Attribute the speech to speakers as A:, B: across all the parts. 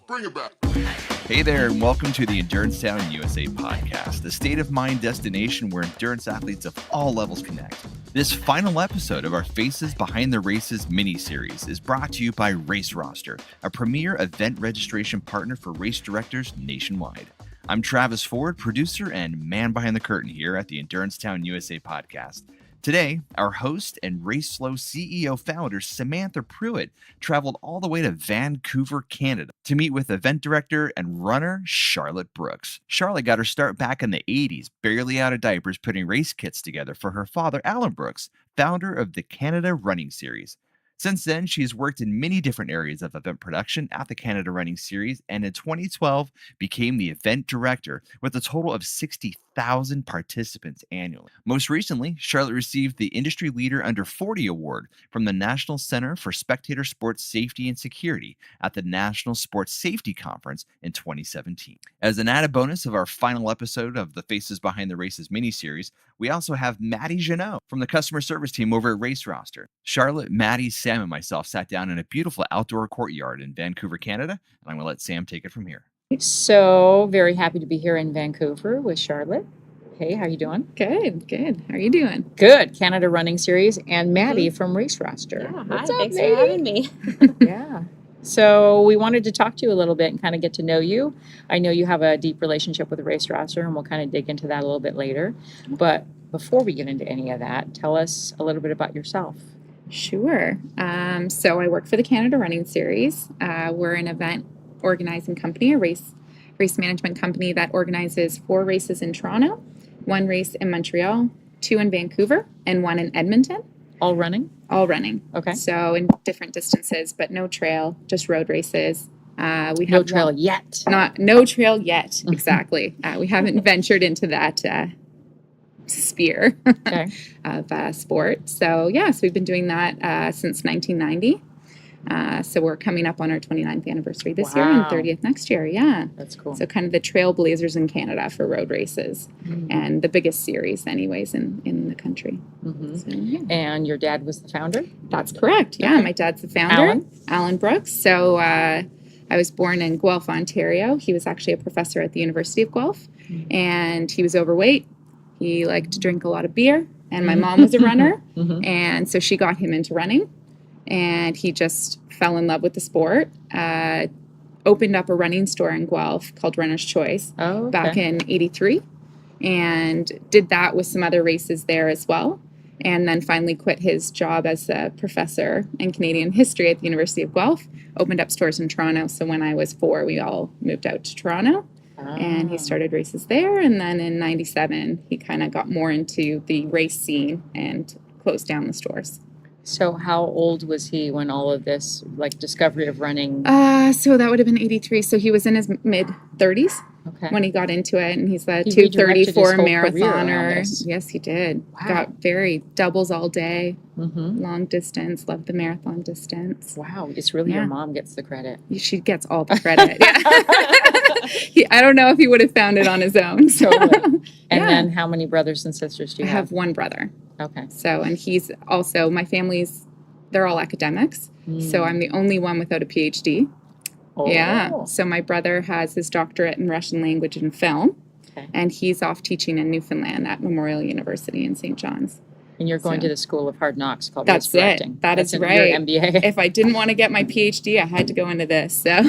A: Bring it back.
B: Hey there, and welcome to the Endurance Town USA podcast, the state-of-mind destination where endurance athletes of all levels connect. This final episode of our Faces Behind the Races mini-series is brought to you by Race Roster, a premier event registration partner for race directors nationwide. I'm Travis Ford, producer and man behind the curtain here at the Endurance Town USA podcast. Today, our host and RaceSlow CEO founder Samantha Pruitt traveled all the way to Vancouver, Canada to meet with event director and runner Charlotte Brookes. Charlotte got her start back in the 80s, barely out of diapers, putting race kits together for her father, Alan Brookes, founder of the Canada Running Series. Since then, she's worked in many different areas of event production at the Canada Running Series, and in 2012 became the event director with a total of 60,000 participants annually. Most recently, Charlotte received the Industry Leader Under 40 Award from the National Center for Spectator Sports Safety and Security at the National Sports Safety Conference in 2017. As an added bonus of our final episode of the Faces Behind the Races mini-series, we also have Maddie Jeannot from the customer service team over at Race Roster. Charlotte, Maddie, Sam, and myself sat down in a beautiful outdoor courtyard in Vancouver, Canada, and I'm going to let Sam take it from here.
C: So very happy to be here in Vancouver with Charlotte. Hey, how you doing?
D: Good. How are you doing?
C: Good. Canada Running Series and Maddie from Race Roster.
D: Yeah,
C: What's
D: hi.
C: up,
D: Thanks
C: Maddie?
D: for having me.
C: Yeah. So we wanted to talk to you a little bit and kind of get to know you. I know you have a deep relationship with Race Roster, and we'll kind of dig into that a little bit later. But before we get into any of that, tell us a little bit about yourself.
D: Sure. So I work for the Canada Running Series. We're an event organizing company, a race management company that organizes 4 races in Toronto, 1 race in Montreal, 2 in Vancouver, and 1 in Edmonton.
C: All running?
D: All running.
C: Okay.
D: So in different distances, but no trail, just road races. We have
C: No trail yet.
D: No trail yet. Exactly. We haven't ventured into that sphere
C: Okay.
D: of sport. So we've been doing that since 1990. So we're coming up on our 29th anniversary this year and
C: Wow.
D: 30th next year. Yeah.
C: That's cool.
D: So kind of the trailblazers in Canada for road races and the biggest series anyways in the country. So, yeah.
C: And your dad was the founder?
D: That's correct. Yeah.
C: Okay.
D: My dad's the founder,
C: Alan
D: Brookes. So I was born in Guelph, Ontario. He was actually a professor at the University of Guelph and he was overweight. He liked to drink a lot of beer, and my mom was a runner, and so she got him into running, and he just fell in love with the sport, opened up a running store in Guelph called Runner's Choice back in 83, and did that with some other races there as well, and then finally quit his job as a professor in Canadian history at the University of Guelph, opened up stores in Toronto, so when I was 4, we all moved out to Toronto. And he started races there, and then in 97, he kind of got more into the race scene and closed down the stores.
C: So how old was he when all of this, like, discovery of running?
D: So that would have been 83. So he was in his mid-30s when he got into it, and he's the
C: He
D: 234
C: redirected his whole career around
D: marathoner.
C: this.
D: Yes, he did.
C: Wow.
D: Got very doubles all day,
C: Mm-hmm.
D: long distance, loved the marathon distance.
C: Wow, it's really your mom gets the credit.
D: She gets all the credit. I don't know if he would have found it on his own. So.
C: Totally. And then how many brothers and sisters do
D: I
C: you
D: have 1 brother.
C: Okay.
D: So, and he's also, my family's, they're all academics. So I'm the only one without a PhD.
C: Oh.
D: Yeah. So my brother has his doctorate in Russian language and film.
C: Okay.
D: And he's off teaching in Newfoundland at Memorial University in St. John's.
C: And you're going to the School of Hard Knocks called
D: That's
C: Race Directing.
D: it. That's
C: in
D: right.
C: Your MBA.
D: If I didn't want to get my PhD, I had to go into this. So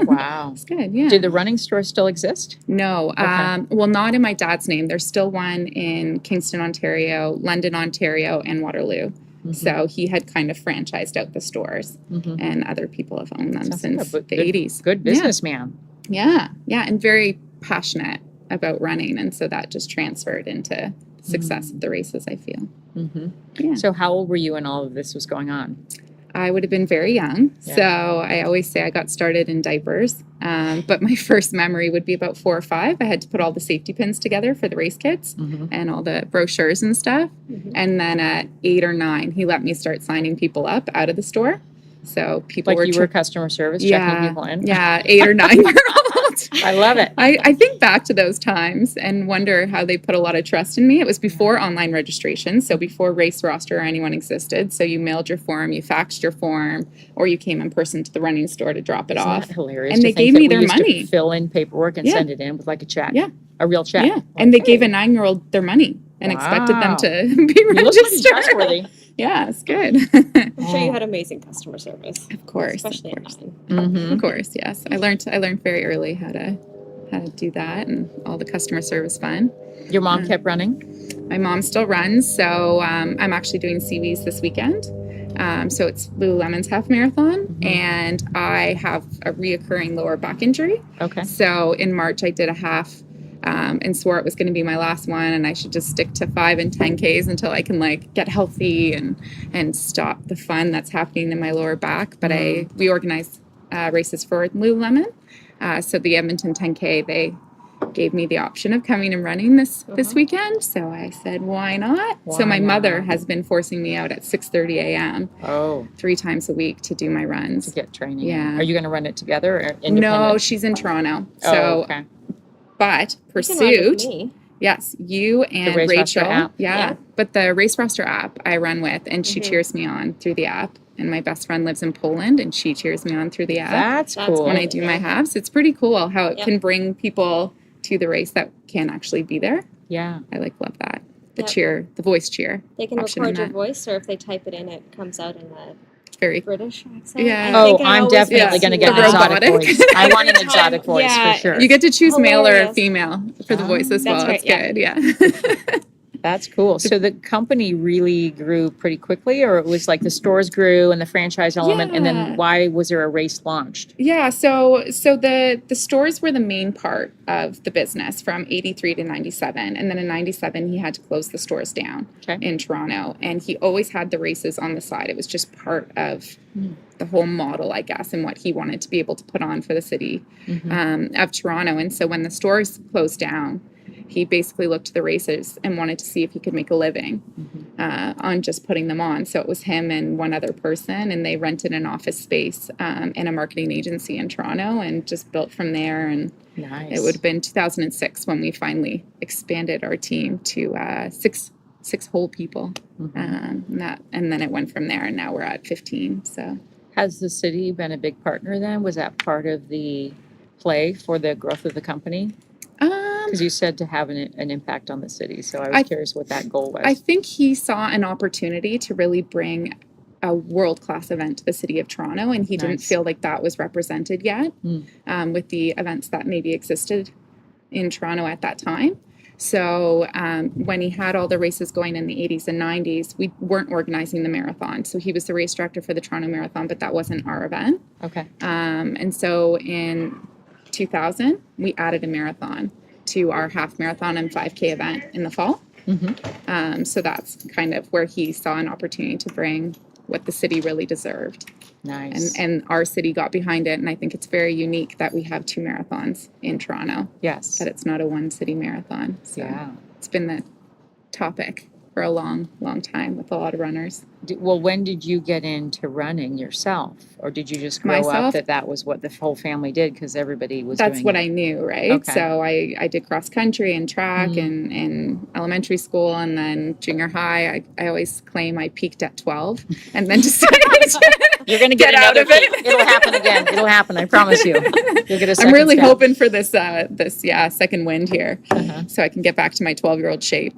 C: Wow.
D: it's good. Yeah.
C: Do the running stores still exist?
D: No.
C: Okay.
D: Well, not in my dad's name. There's still one in Kingston, Ontario, London, Ontario, and Waterloo. So he had kind of franchised out the stores, and other people have owned them since the 80s.
C: Good businessman.
D: Yeah, and very passionate about running, and so that just transferred into success of the races, I feel. Yeah.
C: So how old were you when all of this was going on?
D: I would have been very young.
C: Yeah.
D: So I always say I got started in diapers. But my first memory would be about 4 or 5. I had to put all the safety pins together for the race kits and all the brochures and stuff. And then at 8 or 9, he let me start signing people up out of the store. So people
C: Like you were customer service checking people in?
D: Yeah, 8 or 9 year olds. that.
C: I love it.
D: I think back to those times and wonder how they put a lot of trust in me. It was before online registration, so before race roster or anyone existed. So you mailed your form, you faxed your form, or you came in person to the running store to drop it
C: Isn't
D: off.
C: that hilarious?
D: And
C: to
D: they
C: think
D: gave
C: that
D: me
C: we
D: their
C: used to
D: money.
C: fill in paperwork and
D: Yeah.
C: send it in with like a check.
D: Yeah.
C: A real check.
D: Yeah, and they gave a
C: Okay.
D: 9-year-old their money and expected them
C: Wow.
D: to be
C: You look pretty
D: registered.
C: trustworthy.
D: Yeah, it's good.
A: I'm sure you had amazing customer service.
D: Of course,
A: Especially
D: of course.
C: Mhm.
D: Of course, yes. I learned very early how to do that, and all the customer service fun.
C: Your mom kept running?
D: My mom still runs, so I'm actually doing CVs this weekend. So it's Lululemon's half marathon, and I have a reoccurring lower back injury.
C: Okay.
D: So in March, I did a half and swore it was going to be my last one, and I should just stick to 5 and 10Ks until I can like get healthy and stop the fun that's happening in my lower back. But we organize races for Lululemon. So the Edmonton 10K, they gave me the option of coming and running this weekend. So I said, why not? So my mother has been forcing me out at 6:30 a.m.
C: Oh,
D: 3 times a week to do my
C: to
D: runs.
C: get training.
D: Yeah.
C: Are you going to run it together or independent?
D: No, she's in Toronto. So,
C: Oh, okay.
D: but
A: You can ride with
D: Pursuit,
A: me.
D: yes, you and
C: Race Roster
D: Rachel.
C: app?
D: Yeah.
A: Yeah.
D: But the Race Roster app I run with, and she cheers me on through the app. And my best friend lives in Poland, and she cheers me on through the app
C: That's
A: That's
C: cool.
D: when I do my halves. It's pretty cool how it
A: Yep.
D: can bring people to the race that can't actually be there.
C: Yeah.
D: I love that. The
A: Yep.
D: cheer, the voice cheer.
A: They can
D: option in
A: record your
D: that.
A: voice, or if they type it in, it comes out in the
D: It's very
A: British accent.
D: Yeah.
A: I
C: Oh,
A: think I
C: I'm
A: always
C: definitely
A: mix
C: going to
A: you
C: get an
D: The
A: up.
C: exotic
D: robotic.
C: voice. I want an
A: Every time,
C: exotic voice
A: yeah.
C: for sure.
D: You get to choose male or
A: Hilarious.
D: female for the voice as
C: Oh.
D: well.
A: That's
D: It's
A: right,
D: good. Yeah.
C: That's cool. So the company really grew pretty quickly, or it was like the stores grew and the franchise element, and
D: Yeah.
C: then why was there a race launched?
D: Yeah, so the stores were the main part of the business from 83 to 97. And then in 97 he had to close the stores down
C: Okay.
D: in Toronto, and he always had the races on the side. It was just part of the whole model, I guess, and what he wanted to be able to put on for the city of Toronto. And so when the stores closed down, he basically looked to the races and wanted to see if he could make a living on just putting them on. So it was him and one other person, and they rented an office space in a marketing agency in Toronto and just built from there. And
C: Nice.
D: it would have been 2006 when we finally expanded our team to six whole people. And then it went from there, and now we're at 15. So
C: Has the city been a big partner then? Was that part of the play for the growth of the company? Because you said to have an impact on the city. So I was curious what that goal was.
D: I think he saw an opportunity to really bring a world-class event to the city of Toronto, and he didn't
C: Nice.
D: feel like that was represented yet with the events that maybe existed in Toronto at that time. So when he had all the races going in the 80s and 90s, we weren't organizing the marathon. So he was the race director for the Toronto Marathon, but that wasn't our event.
C: Okay.
D: And so in 2000, we added a marathon to our half marathon and 5K event in the fall. So that's kind of where he saw an opportunity to bring what the city really deserved.
C: Nice.
D: And our city got behind it. And I think it's very unique that we have 2 marathons in Toronto,
C: Yes.
D: that it's not a one city marathon. So
C: Yeah.
D: it's been the topic for a long, long time with a lot of runners.
C: Well, when did you get into running yourself? Or did you just grow up
D: Myself?
C: that was what the whole family did because everybody was
D: That's
C: doing
D: what
C: it?
D: I knew, right?
C: Okay.
D: So I did cross country and track in elementary school, and then junior high. I always claim I peaked at 12 and then decided
C: You're going to get
D: out
C: another
D: of it.
C: peak. It'll happen again. It'll happen. I promise you. You'll get a
D: I'm
C: second
D: really
C: step.
D: hoping for this second wind here, so I can get back to my 12-year-old shape.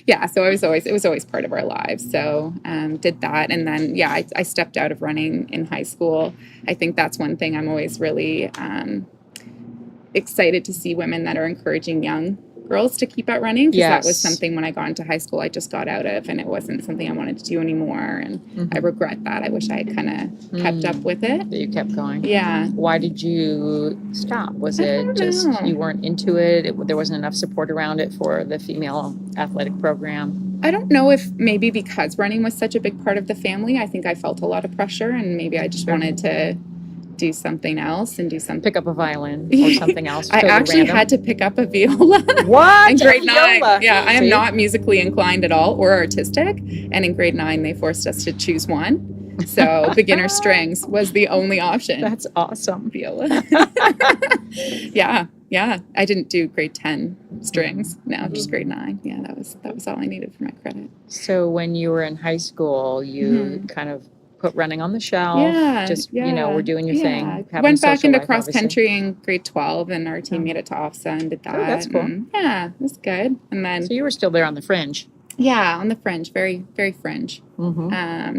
D: Yeah, so it was always part of our lives. So did that, and then I stepped out of running in high school. I think that's one thing I'm always really excited to see women that are encouraging young girls to keep at running, because that was
C: Yes.
D: something when I got into high school I just got out of, and it wasn't something I wanted to do anymore, and I regret that. I wish I had kind of kept up with it.
C: That you kept going.
D: Yeah.
C: Why did you stop? Was
D: I
C: it
D: don't
C: just
D: know.
C: you weren't into it? There wasn't enough support around it for the female athletic program?
D: I don't know if maybe because running was such a big part of the family, I think I felt a lot of pressure, and maybe I just wanted to do something else and do something.
C: Pick up a violin or something else?
D: I
C: totally
D: actually
C: random?
D: had to pick up a viola.
C: What?
D: In grade 9.
C: Viola?
D: Yeah, I am
C: See?
D: not musically inclined at all or artistic. And in grade 9, they forced us to choose one. So beginner strings was the only option.
C: That's awesome.
D: Viola. Yeah. I didn't do grade 10 strings. No, just grade 9. Yeah, that was all I needed for my credit.
C: So when you were in high school, you kind of put running on the shelf.
D: Yeah,
C: Just, we're doing your thing. having
D: Went back
C: social
D: into
C: life,
D: cross
C: obviously.
D: country in grade 12, and our team made it to OFSA and did that.
C: Oh, that's cool.
D: And, yeah, it was good. And then
C: So you were still there on the fringe.
D: yeah, on the fringe, very very fringe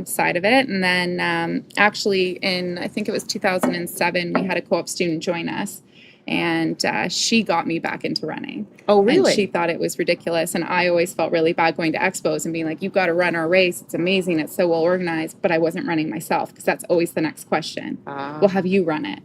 D: side of it. And then actually in I think it was 2007, we had a co-op student join us. And she got me back into running.
C: Oh, really?
D: And she thought it was ridiculous. And I always felt really bad going to expos and being like, you've got to run our race. It's amazing. It's so well organized. But I wasn't running myself because that's always the next question. Well, have you run it?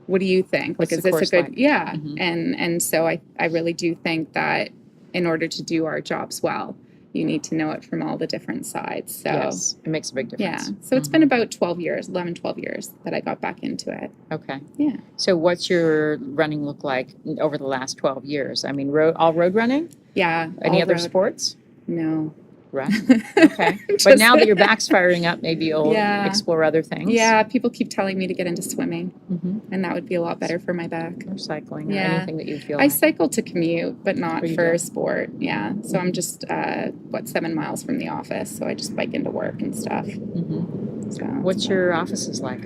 D: What do you think?
C: What's
D: Like,
C: the
D: is this a
C: course
D: good?
C: like?
D: Yeah. And so I really do think that in order to do our jobs well, you need to know it from all the different sides. So
C: Yes, it makes a big
D: yeah.
C: difference.
D: So it's been about 12 years, 11, 12 years that I got back into it.
C: Okay.
D: Yeah.
C: So what's your running look like over the last 12 years? I mean, all road running?
D: Yeah.
C: Any
D: all
C: other
D: road.
C: sports?
D: No.
C: Right. Okay. But
D: Just-
C: now that your back's firing up, maybe you'll
D: Yeah.
C: explore other things.
D: Yeah, people keep telling me to get into swimming,
C: Mm-hmm.
D: and that would be a lot better for my back.
C: Or cycling or
D: Yeah.
C: anything that you feel
D: I
C: like.
D: cycle to commute, but not
C: Oh, you
D: for
C: do?
D: sport. Yeah, so I'm just 7 miles from the office, so I just bike into work and stuff.
C: Mm-hmm.
D: So
C: What's your offices like?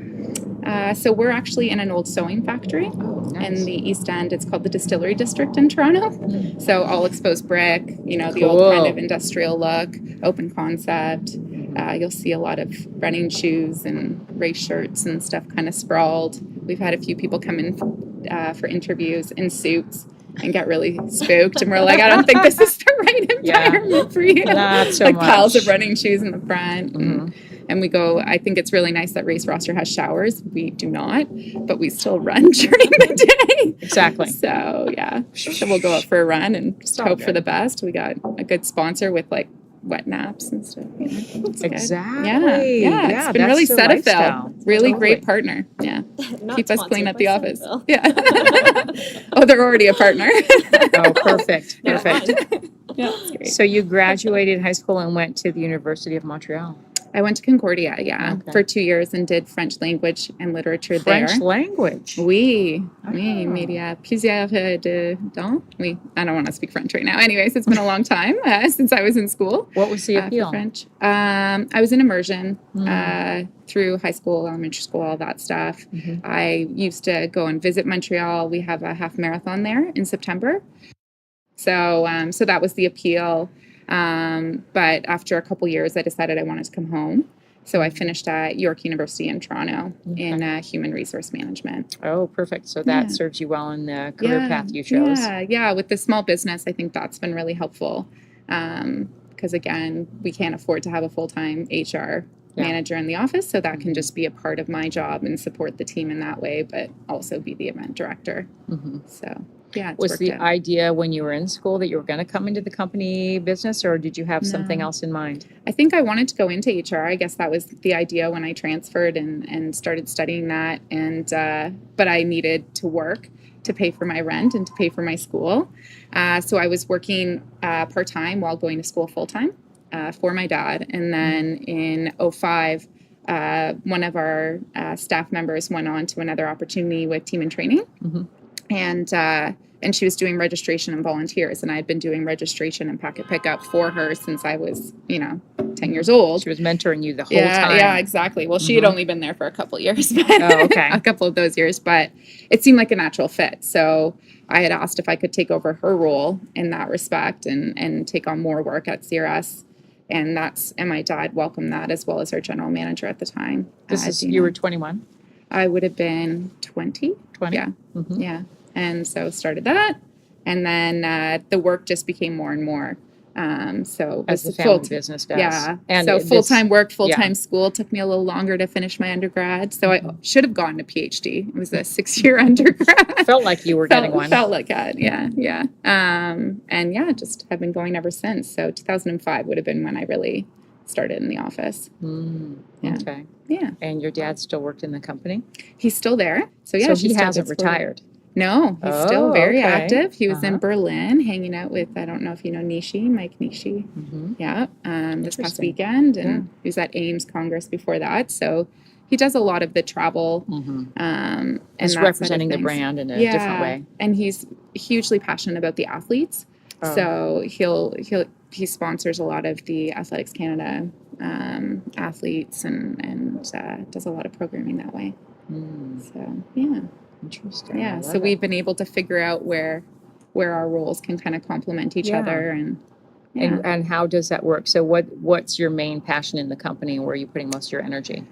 D: So we're actually in an old sewing factory
C: Oh, nice.
D: in the East End. It's called the Distillery District in Toronto. So all exposed brick, the old kind
C: Cool.
D: of industrial look, open concept. You'll see a lot of running shoes and race shirts and stuff kind of sprawled. We've had a few people come in for interviews in suits and get really spooked. And we're like, I don't think this is the right environment for you.
C: Not so
D: like
C: much.
D: piles of running shoes in the front.
C: Mhm.
D: And we go, I think it's really nice that Race Roster has showers. We do not, but we still run during the day.
C: Exactly.
D: So, yeah. So we'll go out for a run and just
C: all
D: hope for
C: good.
D: the best. We got a good sponsor with like wet naps and stuff. It's good.
C: Exactly.
D: Yeah.
C: Yeah,
D: It's been
C: that's
D: really
C: the
D: Cetaphil.
C: lifestyle.
D: Really
C: Totally.
D: great partner. Yeah.
A: Not
D: Keep us clean
A: sponsored
D: at
A: by
D: the office.
A: Seinfeld.
D: Yeah. Oh, they're already a partner.
C: Oh, perfect.
A: No,
C: Perfect.
A: fine.
D: Yeah, it's great.
C: So you graduated high school and went to the University of Montreal.
D: I went to Concordia,
C: Okay.
D: for 2 years and did French language and literature
C: French
D: there.
C: language.
D: Oui,
C: Ah.
D: mais il y a plusieurs temps. Oui, I don't want to speak French right now. Anyways, it's been a long time since I was in school
C: What was the
D: for
C: appeal?
D: French. I was in immersion
C: Mm.
D: through high school, elementary school, all that stuff.
C: Mhm.
D: I used to go and visit Montreal. We have a half marathon there in September. So that was the appeal. But after a couple years, I decided I wanted to come home. So I finished at York University in Toronto in human resource management.
C: Oh, perfect. So that
D: Yeah.
C: serves you well in the career path you chose.
D: Yeah. With the small business, I think that's been really helpful. Because again, we can't afford to have a full-time HR manager in the office. So that can just be a part of my job and support the team in that way, but also be the event director.
C: Mm-hmm.
D: So yeah, it's
C: Was
D: worked
C: the
D: out.
C: idea when you were in school that you were going to come into the company business, or did you have something
D: No.
C: else in mind?
D: I think I wanted to go into HR. I guess that was the idea when I transferred and started studying that. And but I needed to work to pay for my rent and to pay for my school. So I was working part-time while going to school full-time for my dad. And then in 2005, one of our staff members went on to another opportunity with Team and Training.
C: Mm-hmm.
D: And she was doing registration and volunteers, and I had been doing registration and packet pickup for her since I was, 10 years old.
C: She was mentoring you the whole
D: Yeah,
C: time.
D: yeah, exactly. Well, she had
C: Mhm.
D: only been there for a couple years,
C: Oh, okay.
D: a couple of those years, but it seemed like a natural fit. So I had asked if I could take over her role in that respect and take on more work at CRS. And my dad welcomed that, as well as our general manager at the time.
C: You were 21?
D: I would have been 20.
C: 20?
D: Yeah.
C: Mhm.
D: Yeah. And so started that. And then the work just became more and more. So
C: As the
D: it was
C: family business does.
D: yeah.
C: And
D: So
C: this-
D: full-time work, full-time school. Took me a little longer to finish my undergrad. So I should have gotten a PhD. It was a 6-year undergrad.
C: Felt like you were getting one.
D: Felt like that. Yeah. And yeah, just have been going ever since. So 2005 would have been when I really started in the office.
C: Mm,
D: Yeah.
C: Okay.
D: Yeah.
C: And your dad still worked in the company?
D: He's still there. So yeah,
C: so
D: she
C: he
D: still
C: hasn't
D: gets forward.
C: retired.
D: No, he's still very
C: okay.
D: active. He was
C: Uh-huh.
D: in Berlin hanging out with, I don't know if you know Mike Nishi.
C: Mhm.
D: Yeah, this past
C: Interesting.
D: weekend. And he was at Ames Congress before that. So he does a lot of the travel.
C: Mhm.
D: And
C: He's
D: that
C: representing
D: side
C: the
D: of things.
C: brand in a different way.
D: And he's hugely passionate about the athletes.
C: Oh.
D: So he sponsors a lot of the Athletics Canada athletes and does a lot of programming that way. So yeah.
C: Interesting. I
D: Yeah,
C: love
D: so
C: it.
D: we've been able to figure out where our roles can kind of complement each
C: Yeah.
D: other, and yeah.
C: And how does that work? So what's your main passion in the company, and where are you putting most of your energy?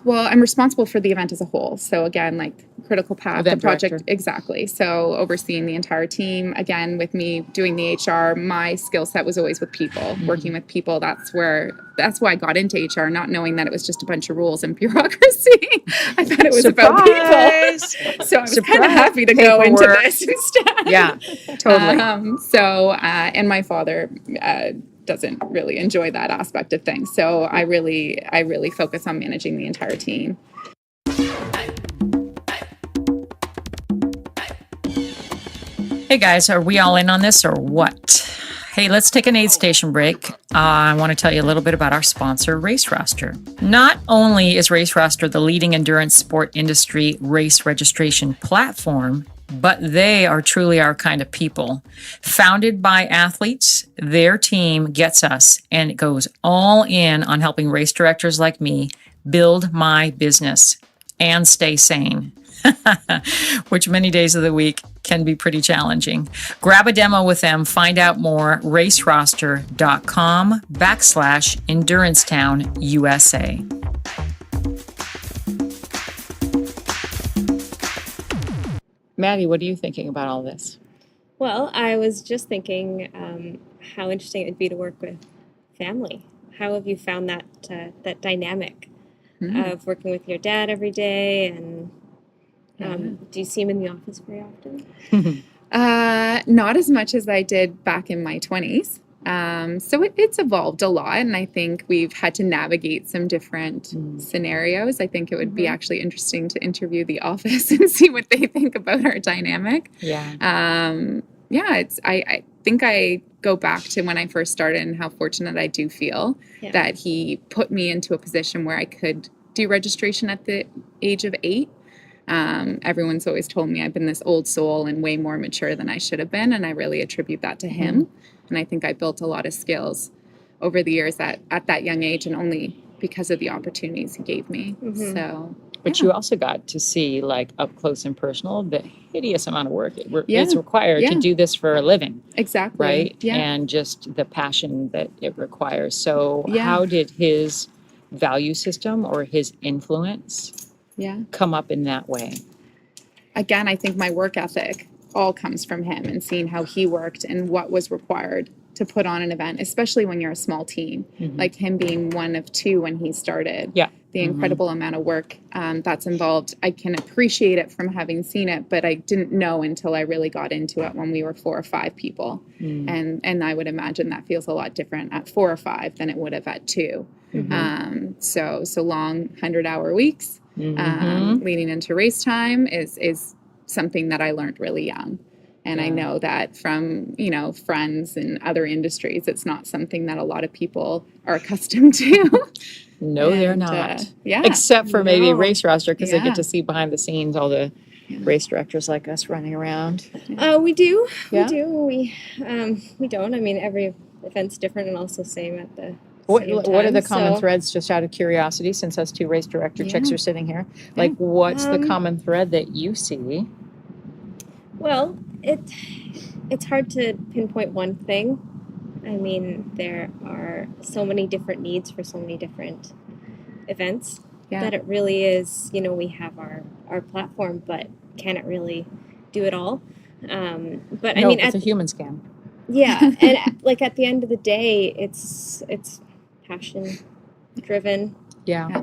D: Well, I'm responsible for the event as a whole. So again, like critical path,
C: Event
D: the project,
C: director.
D: exactly. So overseeing the entire team. Again, with me doing the HR, my skill set was always with people, working with people. That's why I got into HR, not knowing that it was just a bunch of rules and bureaucracy. I thought it was about people. So I was kind of happy to go into this instead.
C: Yeah, totally.
D: And my father doesn't really enjoy that aspect of things. So I really focus on managing the entire team.
C: Hey guys, are we all in on this or what? Hey, let's take an aid station break. I want to tell you a little bit about our sponsor, Race Roster. Not only is Race Roster the leading endurance sport industry race registration platform, but they are truly our kind of people. Founded by athletes, their team gets us and it goes all in on helping race directors like me build my business and stay sane, which many days of the week can be pretty challenging. Grab a demo with them. Find out more. raceroster.com/EnduranceTown USA. Maddie, what are you thinking about all this?
A: Well, I was just thinking how interesting it would be to work with family. How have you found that dynamic of working with your dad every day? And do you see him in the office very often?
D: Not as much as I did back in my 20s. So it's evolved a lot, and I think we've had to navigate some different scenarios. I think it would be actually interesting to interview the office and see what they think about our dynamic.
C: Yeah.
D: I think I go back to when I first started and how fortunate I do feel that he put me into a position where I could do registration at the age of 8. Everyone's always told me I've been this old soul and way more mature than I should have been, and I really attribute that to him. And I think I built a lot of skills over the years at that young age, and only because of the opportunities he gave me. So,
C: but you also got to see, like, up close and personal, the hideous amount of work it's required to do this for a living.
D: Exactly.
C: Right?
D: Yeah.
C: And just the passion that it requires. So how did his value system or his influence come up in that way?
D: Again, I think my work ethic all comes from him, and seeing how he worked and what was required to put on an event, especially when you're a small team, like him being one of 2 when he started. Yeah. The incredible amount of work that's involved. I can appreciate it from having seen it, but I didn't know until I really got into it when we were 4 or 5 people. And I would imagine that feels a lot different at 4 or 5 than it would have at 2. So long 100-hour weeks leading into race time is something that I learned really young. And I know that from, friends and other industries, it's not something that a lot of people are accustomed to.
C: No, they're not. Except for maybe Race Roster, because they get to see behind the scenes all the race directors like us running around.
A: We do. We do. We don't. I mean, every event's different, and also same at the
C: What
A: same
C: are the
A: time,
C: common
A: so-
C: threads, just out of curiosity, since us 2 race director chicks are sitting here? Like, what's the common thread that you see?
A: Well, it's hard to pinpoint one thing. I mean, there are so many different needs for so many different events that it really is, we have our platform, but can it really do it all? But
C: No,
A: I mean,
C: it's a human scam.
A: Yeah, and like at the end of the day, it's passion driven.
C: Yeah.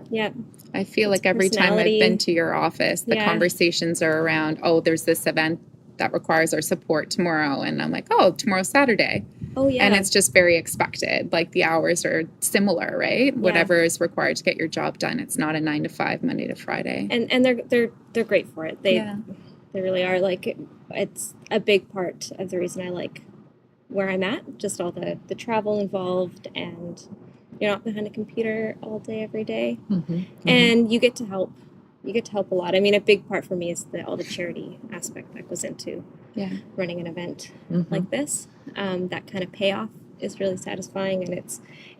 D: I feel like every time I've been to your office, the conversations are around, there's this event that requires our support tomorrow. And I'm like, tomorrow's Saturday.
A: Oh, yeah.
D: And it's just very expected. Like the hours are similar, right? Yeah. Whatever is required to get your job done. It's not a 9 to 5, Monday to Friday.
A: And they're great for it. They really are. Like, it's a big part of the reason I like where I'm at. Just all the travel involved, and you're not behind a computer all day, every day. And you get to help. You get to help a lot. I mean, a big part for me is all the charity aspect that goes into running an event like this. That kind of payoff is really satisfying, and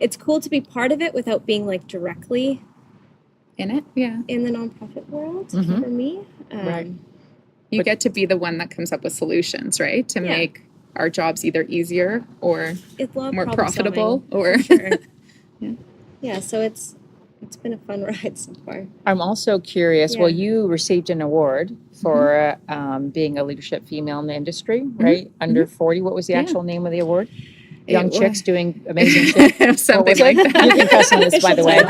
A: it's cool to be part of it without being like directly
D: In it, yeah.
A: in the nonprofit world for me.
C: Right.
D: You get to be the one that comes up with solutions, right? To make our jobs either easier or
A: It's a lot of
D: more
A: problem
D: profitable
A: solving,
D: or
A: for sure.
D: Yeah.
A: Yeah, so it's been a fun ride so far.
C: I'm also curious.
A: Yeah.
C: Well, you received an award for being a leadership female in the industry, right? Under 40. What was the actual name of the award? Young
D: It
C: chicks
D: was-
C: doing amazing shit.
D: something
C: What was
D: like
C: it?
D: that.
C: You can cuss on this, by the way.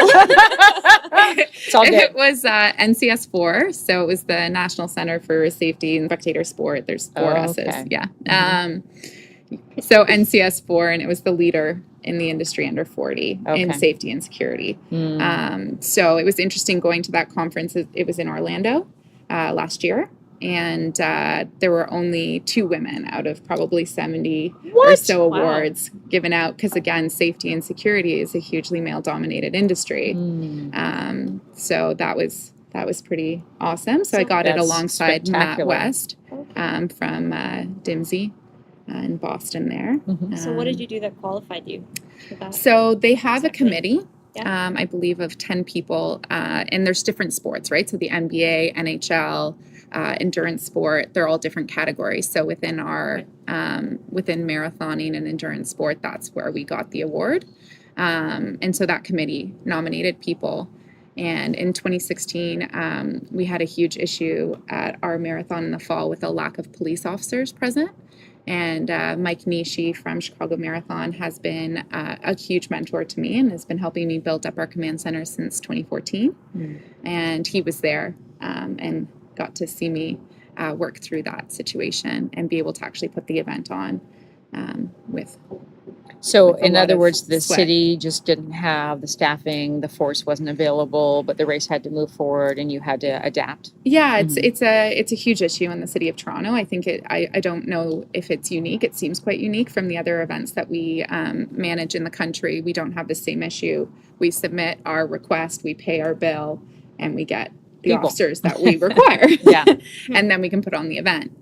C: It's all good.
D: It was NCS4, so it was the National Center for Safety and Spectator Sport. There's four
C: Oh,
D: S's,
C: okay.
D: yeah. So NCS4, and it was the leader in the industry under 40 in
C: Okay.
D: safety and security. So it was interesting going to that conference. It was in Orlando last year, and there were only 2 women out of probably 70 or so
A: Wow.
D: awards given out, because again, safety and security is a hugely male-dominated industry. So that was pretty awesome. So I got it
C: That's
D: alongside Matt
C: spectacular.
D: West from Dimsey in Boston there.
A: So what did you do that qualified you for that?
D: So they have
A: Exactly.
D: a committee,
A: Yeah.
D: I believe, of 10 people, and there's different sports, right? So the NBA, NHL, endurance sport, they're all different categories. So within our within marathoning and endurance sport, that's where we got the award. And so that committee nominated people. And in 2016, we had a huge issue at our marathon in the fall with a lack of police officers present. And Mike Nishi from Chicago Marathon has been a huge mentor to me and has been helping me build up our command center since 2014. And he was there and got to see me work through that situation and be able to actually put the event on with.
C: So,
D: with a
C: in
D: lot
C: other
D: of
C: words, the
D: sweat.
C: city just didn't have the staffing, the force wasn't available, but the race had to move forward and you had to adapt.
D: Yeah, it's a huge issue in the city of Toronto. I think I don't know if it's unique. It seems quite unique from the other events that we manage in the country. We don't have the same issue. We submit our request, we pay our bill, and we get the
C: People.
D: officers that we require.
C: Yeah.
D: And then we can put on the event.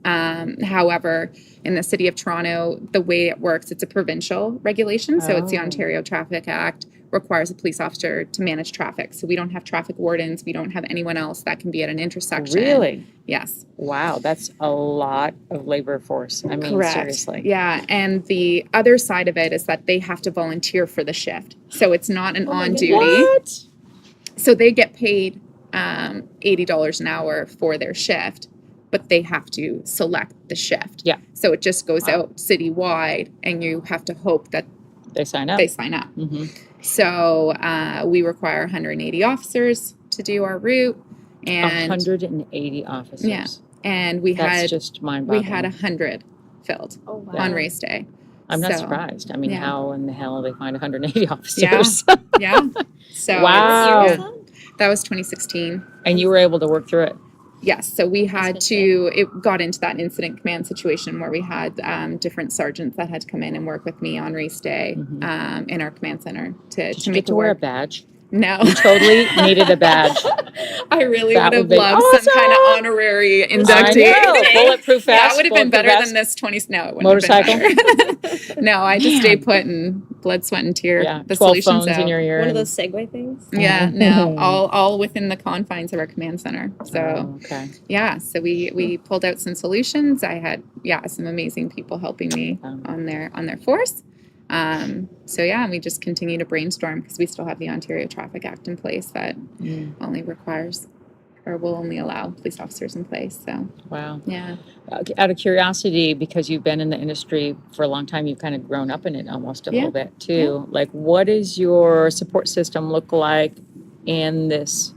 D: However, in the city of Toronto, the way it works, it's a provincial regulation. So it's the
C: Oh.
D: Ontario Traffic Act requires a police officer to manage traffic. So we don't have traffic wardens. We don't have anyone else that can be at an intersection.
C: Really?
D: Yes.
C: Wow, that's a lot of labor force. I mean,
D: Correct.
C: seriously.
D: Yeah. And the other side of it is that they have to volunteer for the shift. So it's not an on duty.
C: What?
D: So they get paid $80 an hour for their shift, but they have to select the shift.
C: Yeah.
D: So it just goes
C: Wow.
D: out citywide, and you have to hope that
C: They sign up.
D: they sign up. So we require 180 officers to do our route, and
C: 180 officers.
D: Yeah. and we
C: That's
D: had
C: just
D: we
C: mind-boggling.
D: had 100 filled
A: Oh, wow.
D: on race day.
C: I'm not
D: So,
C: surprised. I mean,
D: yeah.
C: how in the hell do they find 180 officers?
D: Yeah. So
C: Wow.
A: What year
D: yeah,
A: was that?
D: that was 2016.
C: And you were able to work through it.
D: Yes, so we had
A: That's
D: to, it got into that incident command situation where we had different sergeants that had to come in and work with me on race day in our command center to
C: Did you
D: make
C: get to
D: it
C: wear a
D: work.
C: badge?
D: No,
C: Totally needed a badge.
D: I really
C: That
D: would have
C: would be
D: loved some kind of
C: awesome.
D: honorary
C: I
D: inductee.
C: know. Bulletproof vest.
D: That would have been
C: bulletproof
D: better
C: vest.
D: than this 20. No, it wouldn't
C: Motorcycle?
D: have been better. No, I just
C: Man.
D: stayed put and blood, sweat, and tear.
C: Yeah,
D: the
C: 12
D: solutions
C: phones
D: out.
C: in your ear.
A: One of
C: and-
A: those Segway things?
D: Yeah, no, all within the confines of our command center. So.
C: Oh, okay.
D: Yeah, so we pulled out some solutions. I had some amazing people helping me on their force. So yeah, and we just continue to brainstorm because we still have the Ontario Traffic Act in place that only requires or will only allow police officers in place. So
C: Wow.
D: yeah,
C: Out of curiosity, because you've been in the industry for a long time, you've kind of grown up in it almost a little bit too. Like, what does your support system look like in this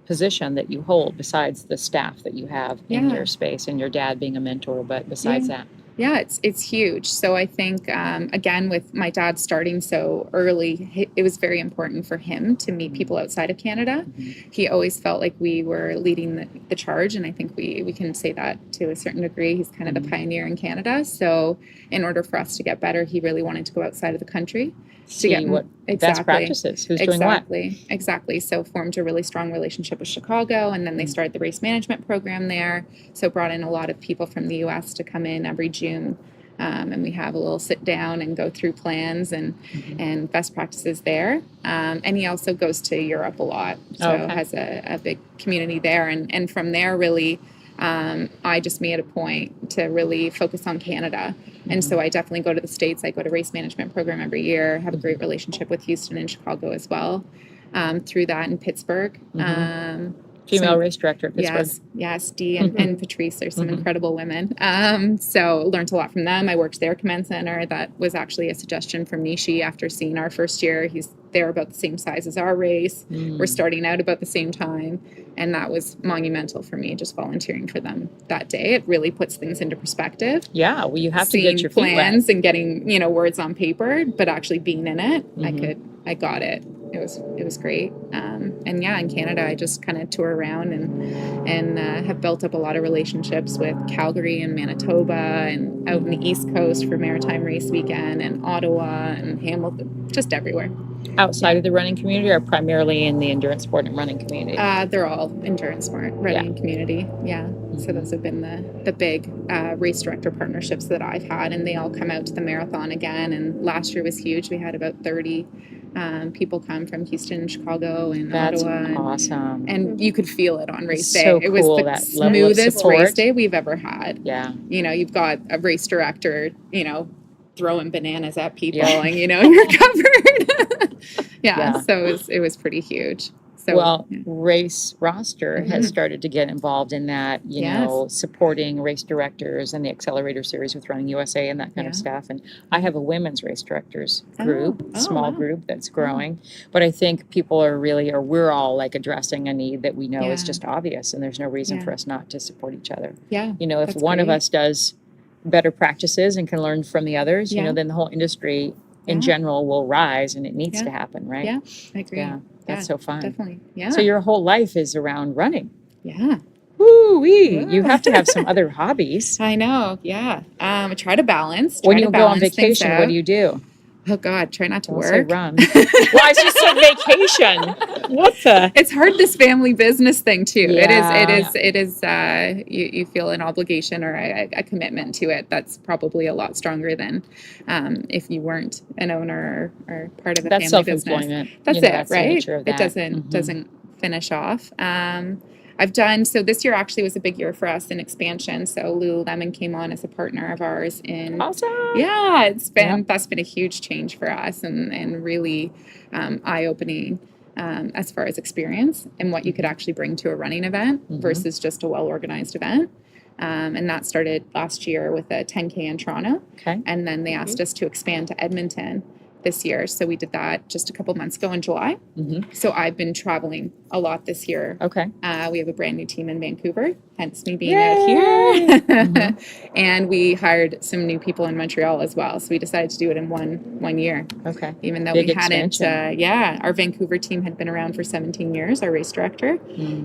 C: position that you hold besides the staff that you have in
D: Yeah.
C: your space and your dad being a mentor, but besides that?
D: Yeah, it's huge. So I think, again, with my dad starting so early, it was very important for him to meet people outside of Canada. He always felt like we were leading the charge, and I think we can say that to a certain degree. He's kind of the pioneer in Canada. So in order for us to get better, he really wanted to go outside of the country.
C: See what best practices, who's doing what.
D: Exactly. So formed a really strong relationship with Chicago, and then they started the race management program there. So brought in a lot of people from the U.S. to come in every June, and we have a little sit down and go through plans and best practices there. And he also goes to Europe a lot, so has a big community there. And from there, really, I just made a point to really focus on Canada. And so I definitely go to the States. I go to race management program every year, have a great relationship with Houston and Chicago as well, through that in Pittsburgh.
C: Female race director at Pittsburgh.
D: Yes, Dee and Patrice are some incredible women. So learned a lot from them. I worked their command center. That was actually a suggestion from Nishi after seeing our first year. They're about the same size as our race. We're starting out about the same time. And that was monumental for me, just volunteering for them that day. It really puts things into perspective.
C: Yeah, well, you have to get your
D: plans
C: feet wet.
D: and getting, words on paper, but actually being in it, I got it. It was great. And yeah, in Canada, I just kind of tour around and have built up a lot of relationships with Calgary and Manitoba and out in the East Coast for Maritime Race Weekend and Ottawa and Hamilton, just everywhere.
C: Outside of the running community or primarily in the endurance sport and running community?
D: They're all endurance sport, running community. Yeah. So those have been the big race director partnerships that I've had, and they all come out to the marathon again. And last year was huge. We had about 30 people come from Houston and Chicago and Ottawa.
C: That's awesome.
D: And you could feel it on race day.
C: So
D: it was
C: cool,
D: the
C: that level of
D: smoothest
C: support.
D: race day we've ever had.
C: Yeah.
D: You've got a race director, throwing bananas at people and, you're covered. So it was pretty huge. So,
C: Race Roster has started to get involved in that, you know, supporting race directors and the Accelerator Series with Running USA and that kind of stuff. And I have a women's race directors group, small group that's growing. But I think people we're all like addressing a need that we know is just obvious, and there's no reason for us not to support each other.
D: Yeah.
C: If one of us does better practices and can learn from the others, then the whole industry in general will rise, and it needs to happen, right?
D: Yeah, I agree.
C: Yeah, that's so fun.
D: Definitely. Yeah.
C: So your whole life is around running.
D: Yeah.
C: Woo-wee. You have to have some other hobbies.
D: I know. Yeah. I try to balance.
C: When you go on vacation, what do you do?
D: Oh God, try not to
C: Don't
D: work.
C: say run. Well, I just said vacation. What the?
D: It's hard, this family business thing too.
C: Yeah.
D: It is. You feel an obligation or a commitment to it. That's probably a lot stronger than if you weren't an owner or part of a family
C: self-employment.
D: business. That's
C: That's
D: it, right?
C: the nature of that.
D: It doesn't finish off. I've done, so this year actually was a big year for us in expansion. So Lululemon came on as a partner of ours in.
C: Awesome.
D: Yeah, that's been a huge change for us and really eye-opening as far as experience and what you could actually bring to a running event versus just a well-organized event. And that started last year with a 10K in Toronto.
C: Okay.
D: And then they asked us to expand to Edmonton this year. So we did that just a couple months ago in July. So I've been traveling a lot this year.
C: Okay.
D: We have a brand new team in Vancouver, hence me being out here. And we hired some new people in Montreal as well. So we decided to do it in one year.
C: Okay.
D: Even though
C: Big
D: we hadn't,
C: expansion.
D: our Vancouver team had been around for 17 years, our race director.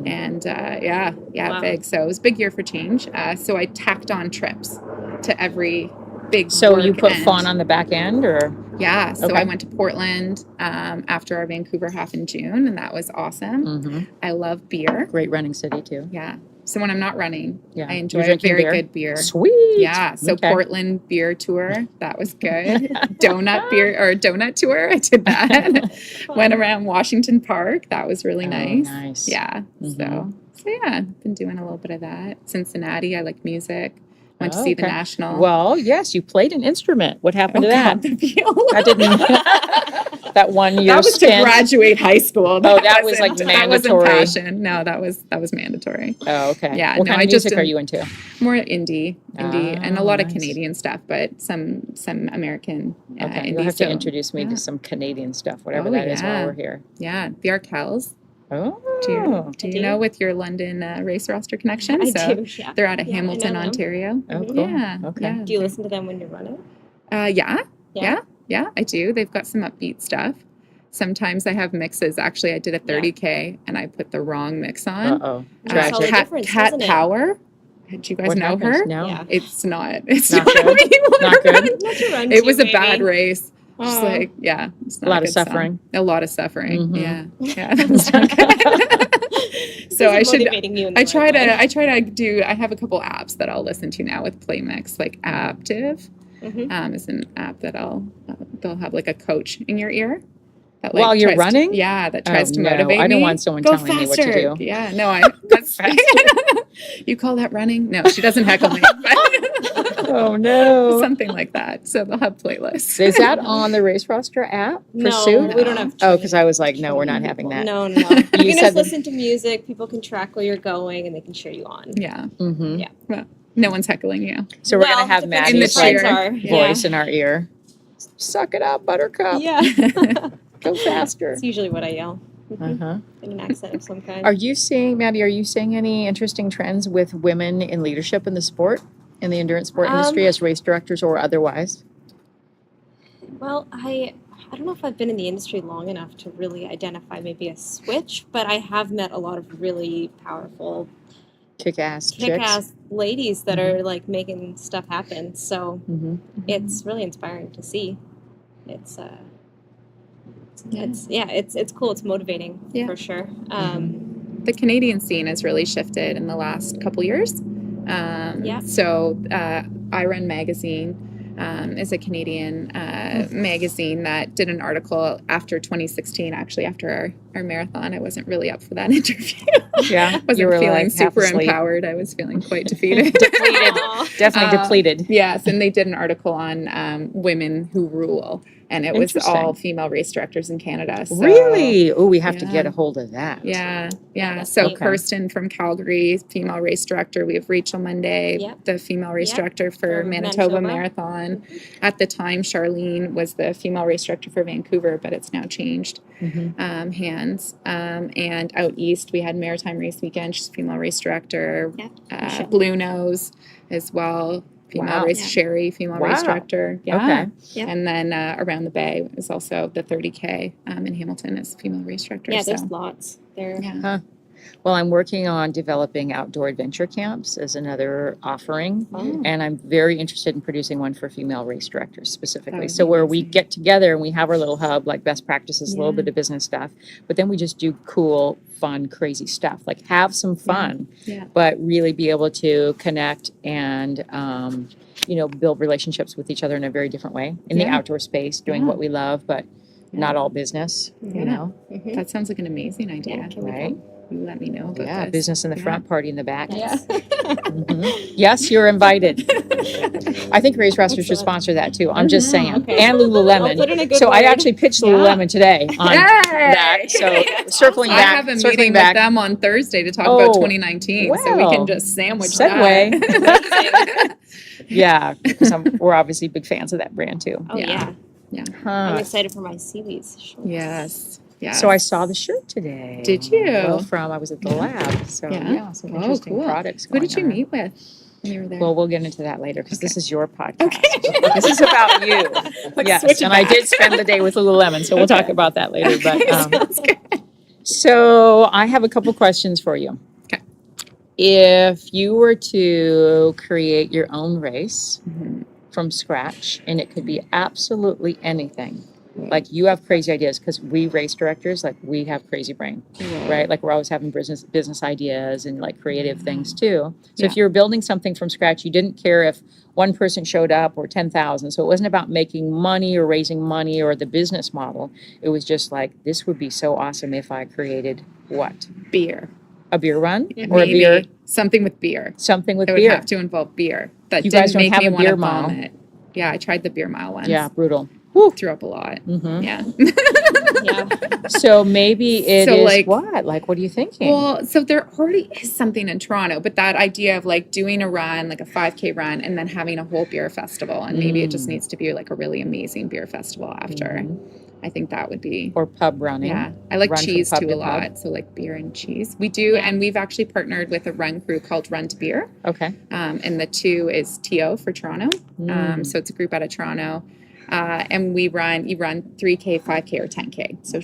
D: And
C: Wow.
D: big. So it was a big year for change. So I tacked on trips to every big
C: So
D: work
C: you put
D: end.
C: fun on the back end, or?
D: Yeah, so
C: Okay.
D: I went to Portland after our Vancouver half in June, and that was awesome. I love beer.
C: Great running city too.
D: Yeah. So when I'm not running,
C: Yeah.
D: I
C: You're
D: enjoy a
C: drinking
D: very
C: beer?
D: good beer.
C: Sweet.
D: Yeah. So
C: Okay.
D: Portland beer tour, that was good. Donut tour, I did that. Went around Washington Park, that was really nice.
C: Nice.
D: Yeah. So yeah, been doing a little bit of that. Cincinnati, I like music. Went to see the National.
C: Well, yes, you played an instrument. What happened to
D: God,
C: that?
D: the viola.
C: That didn't. That 1 year
D: That was to
C: stint.
D: graduate high school.
C: That was like
D: That
C: mandatory.
D: wasn't passion. No, that was mandatory.
C: Oh, okay.
D: Yeah,
C: What
D: no,
C: kind
D: I
C: of
D: just
C: music are
D: didn't-
C: you into?
D: More indie, and a lot of
C: nice.
D: Canadian stuff, but some American
C: Okay,
D: indie.
C: you'll have to
D: So,
C: introduce me
D: yeah.
C: to some Canadian stuff, whatever
D: Oh,
C: that is,
D: yeah.
C: while we're here.
D: Yeah, the Arkells.
C: Oh.
D: Do
A: I
D: you
A: do.
D: know with your London race roster connection?
A: I
D: So
A: do, yeah.
D: they're out of
A: Yeah, I
D: Hamilton,
A: know them.
D: Ontario.
C: Oh, cool.
D: Yeah.
C: Okay.
D: Yeah.
A: Do you listen to them when you're running?
D: Yeah, I do. They've got some upbeat stuff. Sometimes I have mixes. Actually, I did a 30K and I put the wrong mix on.
C: Uh-oh.
A: And I saw the
C: Tragic.
A: difference,
D: Cat
A: doesn't it?
D: Power. Did you guys
C: What
D: know
C: happens?
D: her?
C: No.
A: Yeah.
D: It's not. It's
C: Not
D: not,
C: good?
D: what you want
C: Not
D: to
C: good?
D: run.
A: Not to run
D: It
A: to,
D: was a
A: maybe.
D: bad race. Just
A: Aw.
D: like, yeah, it's
C: A
D: not
C: lot
D: good
C: of suffering.
D: song. A lot of suffering.
C: Mhm.
D: Yeah. Yeah. That's not good. So I should.
A: Motivating you in the
D: I try
A: right way.
D: to. I try to do. I have a couple apps that I'll listen to now with Playmix, like Aptive.
A: Mhm.
D: Is an app that they'll have like a coach in your ear. That,
C: While you're
D: tries
C: running?
D: that tries to
C: no,
D: motivate me.
C: I don't want someone
D: Go
C: telling me
D: faster.
C: what to do.
D: Yeah, no, that's you call that running? No, she doesn't heckle me.
C: Oh, no.
D: Something like that. So they'll have playlists.
C: Is that on the Race Roster app?
A: No,
C: Pursuit?
A: we don't have.
C: Oh, because I was like, no, we're not having that.
A: No. You
C: You
A: can
C: said
A: just
C: that-
A: listen to music. People can track where you're going, and they can cheer you on.
D: Yeah.
C: Mm-hmm.
A: Yeah.
D: Well, no one's heckling you.
C: So we're
A: Well,
C: going to have
A: depends
D: in the
C: Maddie's
A: who your
C: like,
A: friends are.
C: voice in our ear. Suck it up, Buttercup.
A: Yeah.
C: Go faster.
A: It's usually what I yell.
C: Uh-huh.
A: In an accent of some kind.
C: Are you seeing, Maddie, any interesting trends with women in leadership in the sport, in the endurance sport industry as race directors or otherwise?
A: Well, I don't know if I've been in the industry long enough to really identify maybe a switch, but I have met a lot of really powerful,
C: Kick-ass chicks?
A: kick-ass ladies that are like making stuff happen. So
C: Mm-hmm.
A: it's really inspiring to see. It's
D: Yeah.
A: it's cool. It's motivating for sure.
D: The Canadian scene has really shifted in the last couple years. So I Run Magazine is a Canadian magazine that did an article after 2016, actually after our marathon. I wasn't really up for that interview.
C: Yeah,
D: wasn't
C: you were
D: feeling
C: like half
D: super
C: asleep.
D: empowered. I was feeling quite defeated.
C: Depleted.
A: Aw.
C: Definitely depleted.
D: Yes, and they did an article on women who rule, and it was
C: Interesting.
D: all female race directors in Canada. So,
C: Really? Oh, we have to
D: yeah.
C: get a hold of that.
D: Yeah.
A: that's
D: So
A: neat.
D: Kirsten from Calgary, female race director. We have Rachel Monday,
A: Yep.
D: the female race
A: Yep.
D: director for
A: For
D: Manitoba
A: Manitoba.
D: Marathon. At the time, Charlene was the female race director for Vancouver, but it's now changed
C: Mhm.
D: hands. And out east, we had Maritime Race Weekend. She's female race director.
A: Yeah.
D: Uh, Blue Nose as well. Female
C: Wow.
D: race
A: Yeah.
D: Sherry, female race
C: Wow.
D: director. Yeah.
C: Okay.
A: Yeah.
D: And then around the Bay is also the 30K in Hamilton as female race director.
A: Yeah,
D: so,
A: there's lots there.
D: yeah.
C: Well, I'm working on developing outdoor adventure camps as another offering.
A: Fun.
C: And I'm very interested in producing one for female race directors
D: That
C: specifically.
D: would
C: So
D: be
C: where we
D: amazing.
C: get together and we have our little hub, like best practices, a little
D: Yeah.
C: bit of business stuff, but then we just do cool, fun, crazy stuff. Like have some fun,
D: Yeah.
C: but really be able to connect and, build relationships with each other in a very different way in the
D: Yeah.
C: outdoor space, doing
D: Yeah.
C: what we love, but
D: Yeah.
C: not all business,
D: Yeah.
C: you know?
A: Mhm.
D: That sounds like an amazing idea.
A: Yeah, can we
C: Right?
D: You let me know about
C: Yeah,
D: this.
C: business in the front, party in the back.
A: Yes.
C: Mhm. Yes, you're invited. I think Race Roster should
A: Excellent.
C: sponsor that too. I'm just saying.
A: Okay.
C: And
A: I'll put in a
C: Lululemon.
A: good
C: So I
A: word.
C: actually pitched
D: Yeah.
C: Lululemon today on that. So
A: That's
C: circling
A: awesome.
D: I
C: back,
D: have a
C: circling
D: meeting
C: back.
D: with them on Thursday to talk
C: Oh,
D: about 2019, so we
C: wow.
D: can just sandwich
C: Segue.
D: that.
C: Yeah, because we're obviously big fans of that brand too.
A: Oh
D: Yeah.
A: yeah. I'm
C: Huh.
A: excited for my seaweeds. Shorts.
D: Yes. Yeah.
C: So I saw the shirt today.
D: Did you?
C: Well, I was at the lab. So
D: Yeah.
C: yeah, some
D: Oh,
C: interesting
D: cool.
C: products
D: Who
C: going
D: did you
C: on.
D: meet with when you were there?
C: Well, we'll get into that later because this
D: Okay.
C: is your podcast. This is about you.
D: Let's
C: Yes,
D: switch it
C: and I
D: back.
C: did spend the day with Lululemon, so we'll talk
D: Okay.
C: about that later. But
D: Sounds good.
C: so I have a couple questions for you.
D: Okay.
C: If you were to create your own race
D: Mhm.
C: from scratch, and it could be absolutely anything, like you have crazy ideas because we race directors, like we have crazy brain, right? Like we're always having business ideas and like creative things too. So if
D: Yeah.
C: you were building something from scratch, you didn't care if one person showed up or 10,000. So it wasn't about making money or raising money or the business model. It was just like, this would be so awesome if I created what?
D: Beer.
C: A beer run
A: Mhm.
C: or a
D: Maybe
C: beer,
D: something with beer.
C: something with
D: It would
C: beer.
D: have to involve beer. That
C: You
D: didn't
C: guys don't
D: make
C: have
D: me
C: a
D: want to
C: beer mile.
D: vomit. Yeah, I tried the beer mile once.
C: Yeah, brutal.
D: Threw up a lot.
C: Hmm.
D: Yeah.
A: Yeah.
C: So maybe it
D: So,
C: is
D: like-
C: what? Like, what are you thinking?
D: Well, so there already is something in Toronto, but that idea of like doing a run, like a 5K run, and then having a whole beer festival, and maybe it just
C: Mm.
D: needs to be like a really amazing beer festival after.
C: Mhm.
D: I think that would be.
C: Or pub running.
D: Yeah, I like
C: Run from
D: cheese
C: pub
D: too
C: to
D: a lot.
C: pub.
D: So like beer and cheese. We do,
A: Yeah.
D: and we've actually partnered with a run crew called Run to Beer.
C: Okay.
D: And the 2 is TO for Toronto. So it's a group out of Toronto. And you run 3K, 5K, or 10K. So